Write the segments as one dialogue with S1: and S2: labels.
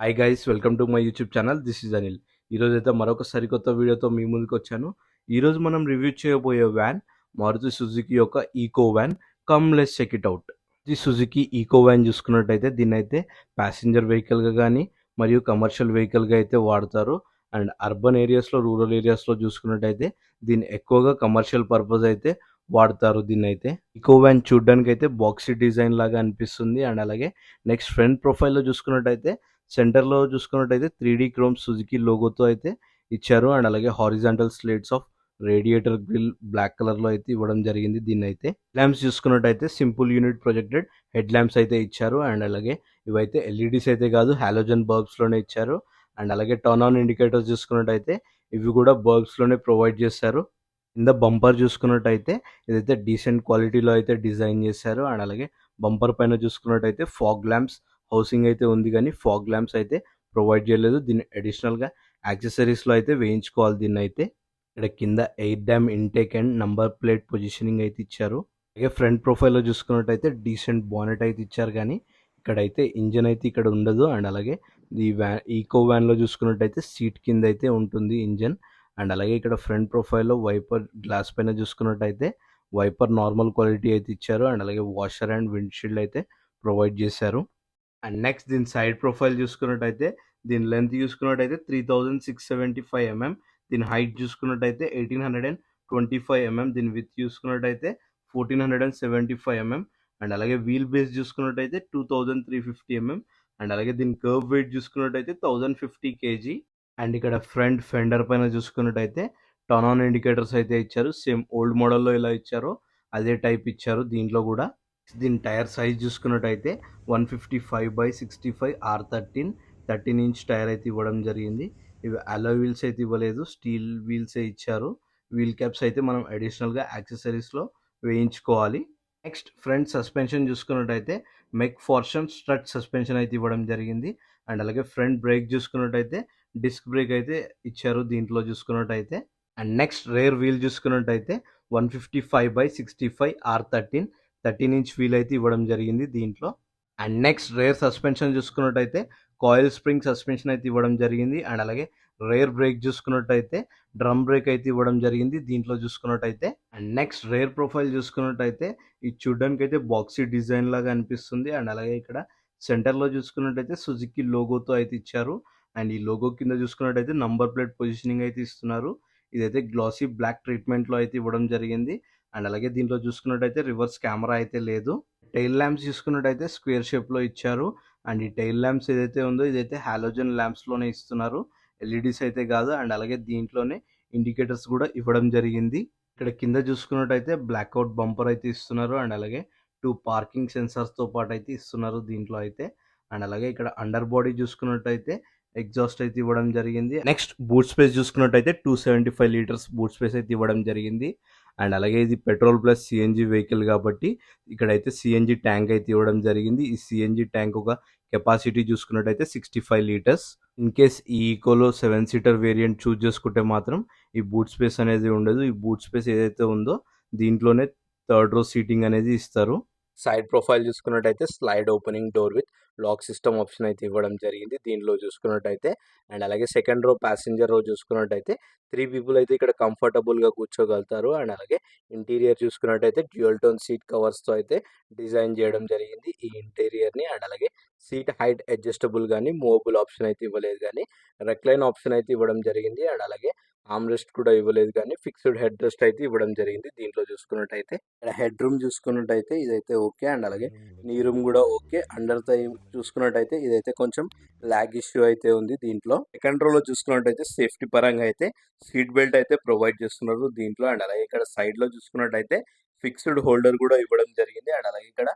S1: Hi guys welcome to my YouTube channel. This is Anil. ఈరోజు అయితే మరొక సరికొత్త వీడియోతో మీ ముందుకు వచ్చాను. ఈరోజు మనం రివ్యూ చేయబోయే వ్యాన్ మారుతి సుజుకి యొక్క Eeco van. Come let's check it out. ఈ సుజుకి ఈకో వ్యాన్ చూసుకున్నట్టయితే దీన్ని అయితే ప్యాసింజర్ వెహికల్గా కానీ మరియు కమర్షియల్ వెహికల్గా అయితే వాడతారు. అండ్ అర్బన్ ఏరియాస్లో రూరల్ ఏరియాస్లో చూసుకున్నట్టయితే దీన్ని ఎక్కువగా కమర్షియల్ పర్పస్ అయితే వాడతారు. దీన్ని అయితే ఈకో వ్యాన్ చూడడానికి అయితే బాక్సీ డిజైన్ లాగా అనిపిస్తుంది. అండ్ అలాగే నెక్స్ట్ ఫ్రంట్ ప్రొఫైల్లో చూసుకున్నట్టయితే సెంటర్లో చూసుకున్నట్టయితే 3D క్రోమ్ సుజుకి లోగోతో అయితే ఇచ్చారు. అండ్ అలాగే horizontal slats of radiator grille black కలర్లో అయితే ఇవ్వడం జరిగింది. దీన్ని అయితే ల్యాంప్స్ చూసుకున్నట్టయితే simple unit projected head lamps అయితే ఇచ్చారు. అండ్ అలాగే ఇవైతే ఎల్ఈడీస్ అయితే కాదు, హాలోజన్ బల్బ్స్లోనే ఇచ్చారు. అండ్ అలాగే టర్న్ ఆన్ ఇండికేటర్స్ చూసుకున్నట్టయితే ఇవి కూడా బల్బ్స్లోనే ప్రొవైడ్ చేశారు. కింద బంపర్ చూసుకున్నట్టయితే ఇదైతే డీసెంట్ క్వాలిటీలో అయితే డిజైన్ చేశారు. అండ్ అలాగే బంపర్ పైన చూసుకున్నట్టయితే ఫాగ్ ల్యాంప్స్ హౌసింగ్ అయితే ఉంది, కానీ ఫాగ్ ల్యాంప్స్ అయితే ప్రొవైడ్ చేయలేదు. దీన్ని అడిషనల్గా యాక్సెసరీస్లో అయితే వేయించుకోవాలి. దీన్ని అయితే ఇక్కడ కింద air dam intake and number plate positioning అయితే ఇచ్చారు. అలాగే ఫ్రంట్ ప్రొఫైల్లో చూసుకున్నట్టయితే డీసెంట్ బానెట్ అయితే ఇచ్చారు, కానీ ఇక్కడైతే ఇంజన్ అయితే ఇక్కడ ఉండదు. అండ్ అలాగే ఈ ఈకో వ్యాన్లో చూసుకున్నట్టయితే సీట్ కింద అయితే ఉంటుంది ఇంజన్. అండ్ అలాగే ఇక్కడ ఫ్రంట్ ప్రొఫైల్లో వైపర్ గ్లాస్ పైన చూసుకున్నట్టయితే వైపర్ నార్మల్ క్వాలిటీ అయితే ఇచ్చారు. అండ్ అలాగే వాషర్ అండ్ విండ్షీల్డ్ అయితే ప్రొవైడ్ చేశారు. అండ్ నెక్స్ట్ దీని సైడ్ ప్రొఫైల్ చూసుకున్నట్టయితే దీని లెంత్ చూసుకున్నట్టయితే 3675 mm, దీని హైట్ చూసుకున్నట్టయితే 1825 mm, దీని విత్ చూసుకున్నట్టయితే 1475 mm. అండ్ అలాగే వీల్ బేస్ చూసుకున్నట్టయితే 2350 mm. అండ్ అలాగే దీని కర్వ్ వెయిట్ చూసుకున్నట్టయితే 1050 kg. అండ్ ఇక్కడ ఫ్రంట్ ఫెండర్ పైన చూసుకున్నట్టయితే టర్న్ ఆన్ ఇండికేటర్స్ అయితే ఇచ్చారు. సేమ్ ఓల్డ్ మోడల్లో ఇలా ఇచ్చారో అదే టైప్ ఇచ్చారు దీంట్లో కూడా. దీని టైర్ సైజ్ చూసుకున్నట్టయితే 155/65 R13 ఇంచ్ టైర్ అయితే ఇవ్వడం జరిగింది. ఇవి అలాయ్ వీల్స్ అయితే ఇవ్వలేదు, స్టీల్ వీల్సే ఇచ్చారు. వీల్ క్యాప్స్ అయితే మనం అడిషనల్గా యాక్సెసరీస్లో వేయించుకోవాలి. నెక్స్ట్ ఫ్రంట్ సస్పెన్షన్ చూసుకున్నట్టయితే మెక్ ఫార్షన్ స్ట్రట్ సస్పెన్షన్ అయితే ఇవ్వడం జరిగింది. అండ్ అలాగే ఫ్రంట్ బ్రేక్ చూసుకున్నట్టయితే డిస్క్ బ్రేక్ అయితే ఇచ్చారు దీంట్లో చూసుకున్నట్టయితే. అండ్ నెక్స్ట్ రేర్ వీల్ చూసుకున్నట్టయితే 155/65 R13 ఇంచ్ వీల్ అయితే ఇవ్వడం జరిగింది దీంట్లో. అండ్ నెక్స్ట్ రేర్ సస్పెన్షన్ చూసుకున్నట్టయితే కాయిల్ స్ప్రింగ్ సస్పెన్షన్ అయితే ఇవ్వడం జరిగింది. అండ్ అలాగే రేర్ బ్రేక్ చూసుకున్నట్టయితే డ్రమ్ బ్రేక్ అయితే ఇవ్వడం జరిగింది దీంట్లో చూసుకున్నట్టయితే. అండ్ నెక్స్ట్ రేర్ ప్రొఫైల్ చూసుకున్నట్టయితే ఇది చూడడానికి అయితే బాక్సీ డిజైన్ లాగా అనిపిస్తుంది. అండ్ అలాగే ఇక్కడ సెంటర్లో చూసుకున్నట్టయితే సుజుకి లోగోతో అయితే ఇచ్చారు. అండ్ ఈ లోగో కింద చూసుకున్నట్టయితే నంబర్ ప్లేట్ పొజిషనింగ్ అయితే ఇస్తున్నారు. ఇదైతే గ్లాసీ బ్లాక్ ట్రీట్మెంట్లో అయితే ఇవ్వడం జరిగింది. అండ్ అలాగే దీంట్లో చూసుకున్నట్టయితే రివర్స్ కెమెరా అయితే లేదు. టైల్ ల్యాంప్స్ చూసుకున్నట్టయితే స్క్వేర్ షేప్లో ఇచ్చారు. అండ్ ఈ టైల్ ల్యాంప్స్ ఏదైతే ఉందో ఇదైతే హాలోజన్ ల్యాంప్స్లోనే ఇస్తున్నారు, ఎల్ఈడీస్ అయితే కాదు. అండ్ అలాగే దీంట్లోనే ఇండికేటర్స్ కూడా ఇవ్వడం జరిగింది. ఇక్కడ కింద చూసుకున్నట్టయితే బ్లాక్అవుట్ బంపర్ అయితే ఇస్తున్నారు. అండ్ అలాగే 2 పార్కింగ్ సెన్సార్స్తో పాటు అయితే ఇస్తున్నారు దీంట్లో అయితే. అండ్ అలాగే ఇక్కడ అండర్ బాడీ చూసుకున్నట్టయితే ఎగ్జాస్ట్ అయితే ఇవ్వడం జరిగింది. నెక్స్ట్ బూట్ స్పేస్ చూసుకున్నట్టయితే 275 లీటర్స్ బూట్ స్పేస్ అయితే ఇవ్వడం జరిగింది. అండ్ అలాగే ఇది పెట్రోల్ ప్లస్ సిఎన్జి వెహికల్ కాబట్టి ఇక్కడైతే సిఎన్జి ట్యాంక్ అయితే ఇవ్వడం జరిగింది. ఈ సిఎన్జి ట్యాంక్ ఒక కెపాసిటీ చూసుకున్నట్టయితే 65 లీటర్స్. ఇన్ కేస్ ఈ ఈకోలో 7 సీటర్ వేరియంట్ చూస్ చేసుకుంటే మాత్రం ఈ బూట్ స్పేస్ అనేది ఉండదు. ఈ బూట్ స్పేస్ ఏదైతే ఉందో దీంట్లోనే థర్డ్ రో సీటింగ్ అనేది ఇస్తారు. సైడ్ ప్రొఫైల్ చూసుకున్నట్టయితే slide opening door with lock system option అయితే ఇవ్వడం జరిగింది దీనిలో చూసుకున్నట్టయితే. అండ్ అలాగే సెకండ్ రో ప్యాసింజర్ రో చూసుకున్నట్టయితే 3 పీపుల్ అయితే ఇక్కడ కంఫర్టబుల్గా కూర్చోగలుగుతారు. అండ్ అలాగే ఇంటీరియర్ చూసుకున్నట్టయితే డ్యూయల్ టోన్ సీట్ కవర్స్తో అయితే డిజైన్ చేయడం జరిగింది ఈ ఇంటీరియర్ని. అండ్ అలాగే సీట్ హైట్ అడ్జస్టబుల్ కానీ మూవబుల్ ఆప్షన్ అయితే ఇవ్వలేదు, కానీ రెక్లైన్ ఆప్షన్ అయితే ఇవ్వడం జరిగింది. అండ్ అలాగే ఆర్మ్ రెస్ట్ కూడా ఇవ్వలేదు, కానీ ఫిక్స్డ్ హెడ్ రెస్ట్ అయితే ఇవ్వడం జరిగింది దీంట్లో చూసుకున్నట్టయితే. ఇక్కడ హెడ్ రూమ్ చూసుకున్నట్టయితే ఇదైతే ఓకే. అండ్ అలాగే నీ రూమ్ కూడా ఓకే. అండర్ థై చూసుకున్నట్టయితే ఇదైతే కొంచెం లాగ్ ఇష్యూ అయితే ఉంది దీంట్లో. సెకండ్ రోలో చూసుకున్నట్టయితే సేఫ్టీ పరంగా అయితే సీట్ బెల్ట్ అయితే ప్రొవైడ్ చేస్తున్నారు దీంట్లో. అండ్ అలాగే ఇక్కడ సైడ్ లో చూసుకున్నట్టయితే ఫిక్స్డ్ హోల్డర్ కూడా ఇవ్వడం జరిగింది. అండ్ అలాగే ఇక్కడ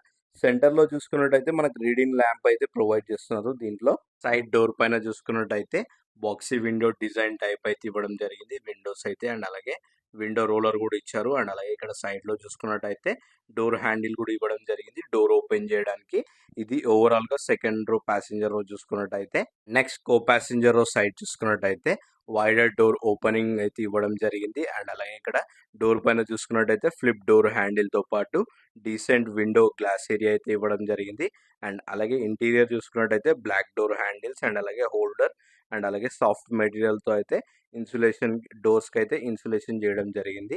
S1: సెంటర్ లో చూసుకున్నట్టయితే మనకు రీడింగ్ ల్యాంప్ అయితే ప్రొవైడ్ చేస్తున్నారు దీంట్లో. సైడ్ డోర్ పైన చూసుకున్నట్టయితే బాక్సీ విండో డిజైన్ టైప్ అయితే ఇవ్వడం జరిగింది విండోస్ అయితే. అండ్ అలాగే విండో రోలర్ కూడా ఇచ్చారు. అండ్ అలాగే ఇక్కడ సైడ్ లో చూసుకున్నట్టయితే డోర్ హ్యాండిల్ కూడా ఇవ్వడం జరిగింది డోర్ ఓపెన్ చేయడానికి. ఇది ఓవరాల్ గా సెకండ్ రో ప్యాసింజర్ రో చూసుకున్నట్టయితే. నెక్స్ట్ కో ప్యాసింజర్ రో సైడ్ చూసుకున్నట్టయితే వైడర్ డోర్ ఓపెనింగ్ అయితే ఇవ్వడం జరిగింది. అండ్ అలాగే ఇక్కడ డోర్ పైన చూసుకున్నట్టయితే ఫ్లిప్ డోర్ హ్యాండిల్‌తో పాటు డీసెంట్ విండో గ్లాస్ ఏరియా అయితే ఇవ్వడం జరిగింది. అండ్ అలాగే ఇంటీరియర్ చూసుకున్నట్టయితే బ్లాక్ డోర్ హ్యాండిల్స్ అండ్ అలాగే హోల్డర్ అండ్ అలాగే సాఫ్ట్ మెటీరియల్‌తో అయితే ఇన్సులేషన్ డోర్స్‌కైతే ఇన్సులేషన్ చేయడం జరిగింది.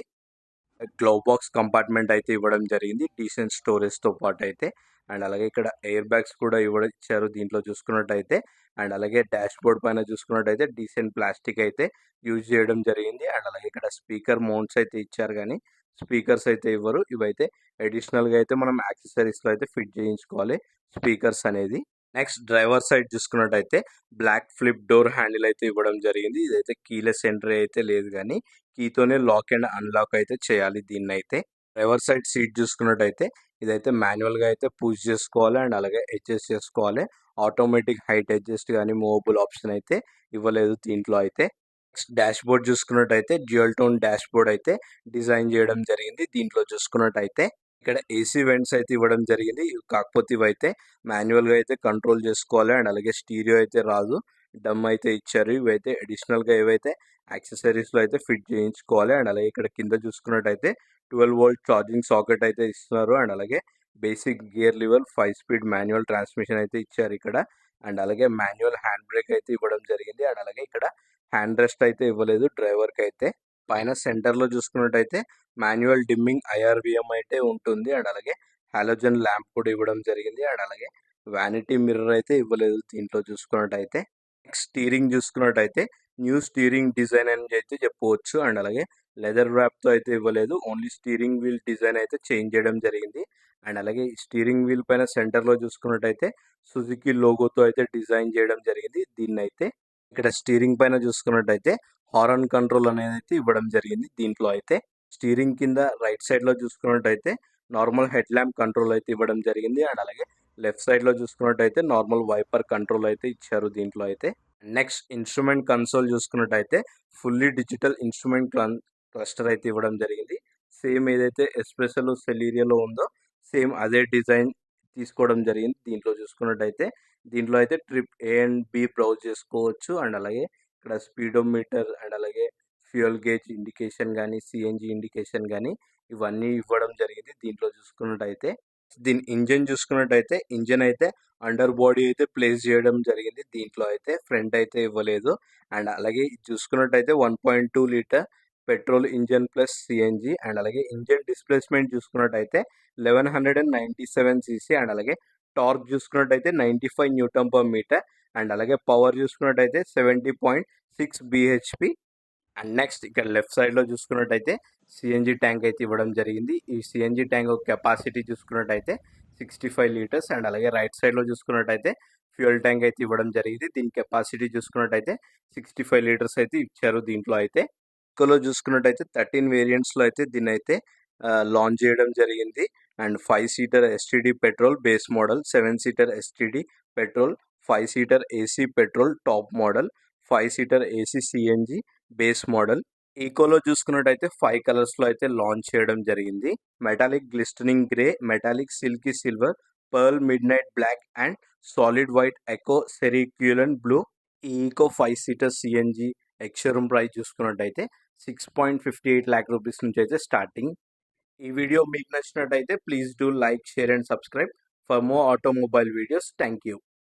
S1: గ్లవ్ బాక్స్ కంపార్ట్మెంట్ అయితే ఇవ్వడం జరిగింది. డీసెంట్ స్టోరేజ్‌తో పాటైతే. అండ్ అలాగే ఇక్కడ ఎయిర్ బ్యాగ్స్ కూడా ఇచ్చారు దీంట్లో చూసుకున్నట్టయితే. అండ్ అలాగే డాష్‌బోర్డ్ పైన చూసుకున్నట్టయితే డీసెంట్ ప్లాస్టిక్ అయితే యూజ్ చేయడం జరిగింది. అండ్ అలాగే ఇక్కడ స్పీకర్ మౌంట్స్ అయితే ఇచ్చారు గానీ, స్పీకర్స్ అయితే ఇవ్వరు. ఇవైతే అడిషనల్‌గా అయితే మనం యాక్సెసరీస్‌లో అయితే ఫిట్ చేయించుకోవాలి స్పీకర్స్ అనేది. నెక్స్ట్ డ్రైవర్ సైడ్ చూసుకున్నట్టయితే బ్లాక్ ఫ్లిప్ డోర్ హ్యాండిల్ అయితే ఇవ్వడం జరిగింది. ఇదైతే కీలెస్ ఎంట్రీ అయితే లేదు గానీ, కీతోనే లాక్ అండ్ అన్‌లాక్ అయితే చేయాలి దీన్నైతే. డ్రైవర్ సైడ్ సీట్ చూసుకున్నట్టయితే ఇదైతే మాన్యువల్‌గా అయితే పుష్ చేసుకోవాలి అండ్ అలాగే అడ్జస్ట్ చేసుకోవాలి. ఆటోమేటిక్ హైట్ అడ్జస్ట్ గానీ, మూవబుల్ ఆప్షన్ అయితే ఇవ్వలేదు దీంట్లో అయితే. నెక్స్ట్ డాష్‌బోర్డ్ చూసుకున్నట్టయితే డ్యూయల్ టోన్ డాష్‌బోర్డ్ అయితే డిజైన్ చేయడం జరిగింది. దీంట్లో చూసుకున్నట్టయితే ఇక్కడ ఏసీ వెంట్స్ అయితే ఇవ్వడం జరిగింది. కాకపోతే ఇవైతే మాన్యువల్‌గా అయితే కంట్రోల్ చేసుకోవాలి అండ్ అలాగే స్టీరియో అయితే రాదు. డమ్ అయితే ఇచ్చారు. ఇవైతే అడిషనల్‌గా ఏవైతే యాక్సెసరీస్‌లో అయితే ఫిట్ చేయించుకోవాలి. అండ్ అలాగే ఇక్కడ కింద చూసుకున్నట్టయితే 12 వోల్ట్ ఛార్జింగ్ సాకెట్ అయితే ఇస్తున్నారు. అండ్ అలాగే basic gear lever 5 speed manual transmission అయితే ఇచ్చారు ఇక్కడ. అండ్ అలాగే మాన్యువల్ హ్యాండ్ బ్రేక్ అయితే ఇవ్వడం జరిగింది. అండ్ అలాగే ఇక్కడ హ్యాండ్ రెస్ట్ అయితే ఇవ్వలేదు డ్రైవర్‌కి అయితే. పైన సెంటర్‌లో చూసుకున్నట్టయితే మాన్యువల్ డిమ్మింగ్ ఐఆర్‌వీఎం అయితే ఉంటుంది. అండ్ అలాగే హాలోజన్ ల్యాంప్ కూడా ఇవ్వడం జరిగింది. అండ్ అలాగే వానిటీ మిర్రర్ అయితే ఇవ్వలేదు దీంట్లో చూసుకున్నట్టయితే. నెక్స్ట్ స్టీరింగ్ చూసుకున్నట్టయితే న్యూ స్టీరింగ్ డిజైన్ అని అయితే చెప్పుకోవచ్చు. అండ్ అలాగే లెదర్ ర్యాప్‌తో అయితే ఇవ్వలేదు. ఓన్లీ స్టీరింగ్ వీల్ డిజైన్ అయితే చేంజ్ చేయడం జరిగింది. అండ్ అలాగే స్టీరింగ్ వీల్ పైన సెంటర్‌లో చూసుకున్నట్టయితే సుజుకి లోగోతో అయితే డిజైన్ చేయడం జరిగింది దీన్నైతే. ఇక్కడ స్టీరింగ్ పైన చూసుకున్నట్టయితే హారన్ కంట్రోల్ అనేది అయితే ఇవ్వడం జరిగింది దీంట్లో అయితే. స్టీరింగ్ కింద రైట్ సైడ్‌లో చూసుకున్నట్టయితే నార్మల్ హెడ్ ల్యాంప్ కంట్రోల్ అయితే ఇవ్వడం జరిగింది. అండ్ అలాగే లెఫ్ట్ సైడ్‌లో చూసుకున్నట్టయితే నార్మల్ వైపర్ కంట్రోల్ అయితే ఇచ్చారు దీంట్లో అయితే. నెక్స్ట్ ఇన్స్ట్రుమెంట్ కన్సోల్ చూసుకున్నట్టయితే ఫుల్లీ డిజిటల్ ఇన్స్ట్రుమెంట్ క్లస్టర్ అయితే ఇవ్వడం జరిగింది. సేమ్ ఏదైతే ఎస్ప్రెసోలో సెలీరియాలో ఉందో సేమ్ అదే డిజైన్ తీసుకోవడం జరిగింది దీంట్లో చూసుకున్నట్టయితే. దీంట్లో అయితే trip A and B browse చేసుకోవచ్చు. అండ్ అలాగే ఇక్కడ స్పీడోమీటర్ అండ్ అలాగే ఫ్యూయల్ గేజ్ ఇండికేషన్ గానీ, సీఎన్‌జీ ఇండికేషన్ గానీ ఇవన్నీ ఇవ్వడం జరిగింది దీంట్లో చూసుకున్నట్టయితే. దీని ఇంజిన్ చూసుకున్నట్టయితే ఇంజిన్ అయితే అండర్ బాడీ అయితే ప్లేస్ చేయడం జరిగింది దీంట్లో అయితే. ఫ్రంట్ అయితే ఇవ్వలేదు. అండ్ అలాగే ఇది చూసుకున్నట్టయితే 1.2 litre petrol engine plus CNG and అలాగే ఇంజిన్ డిస్ప్లేస్మెంట్ చూసుకున్నట్టయితే 1197 సీసీ అండ్ అలాగే టార్క్ చూసుకున్నట్టయితే 95 న్యూటన్ పర్ మీటర్ అండ్ అలాగే పవర్ చూసుకున్నట్టయితే 70.6 బీహెచ్‌పీ. అండ్ నెక్స్ట్ ఇక్కడ లెఫ్ట్ సైడ్‌లో చూసుకున్నట్టయితే సీఎన్‌జీ ట్యాంక్ అయితే ఇవ్వడం జరిగింది. ఈ సీఎన్‌జీ ట్యాంక్ కెపాసిటీ చూసుకున్నట్టయితే 65 లీటర్స్ అండ్ అలాగే రైట్ సైడ్‌లో చూసుకున్నట్టయితే ఫ్యూయల్ ట్యాంక్ అయితే ఇవ్వడం జరిగింది. దీని కెపాసిటీ చూసుకున్నట్టయితే 65 లీటర్స్ అయితే ఇచ్చారు దీంట్లో అయితే. ఇందులో చూసుకున్నట్టయితే 13 వేరియంట్స్‌లో అయితే దీన్నైతే లాంచ్ చేయడం జరిగింది. And 5 seater STD petrol base model, 7 seater STD petrol, 5 seater AC petrol top model, 5 seater AC CNG base model. ఈకోలో చూసుకున్నట్టయితే 5 కలర్స్‌లో అయితే లాంచ్ చేయడం జరిగింది. Metallic glistening grey, metallic silky silver, pearl midnight black and solid white Eeco cerulean blue. ఈ Eeco 5 seater CNG ex showroom price చూసుకున్నట్టయితే 6.58 lakh rupees నుంచి అయితే స్టార్టింగ్. ఈ వీడియో మీకు నచ్చినట్టయితే please do like, share and subscribe for more automobile videos. Thank you.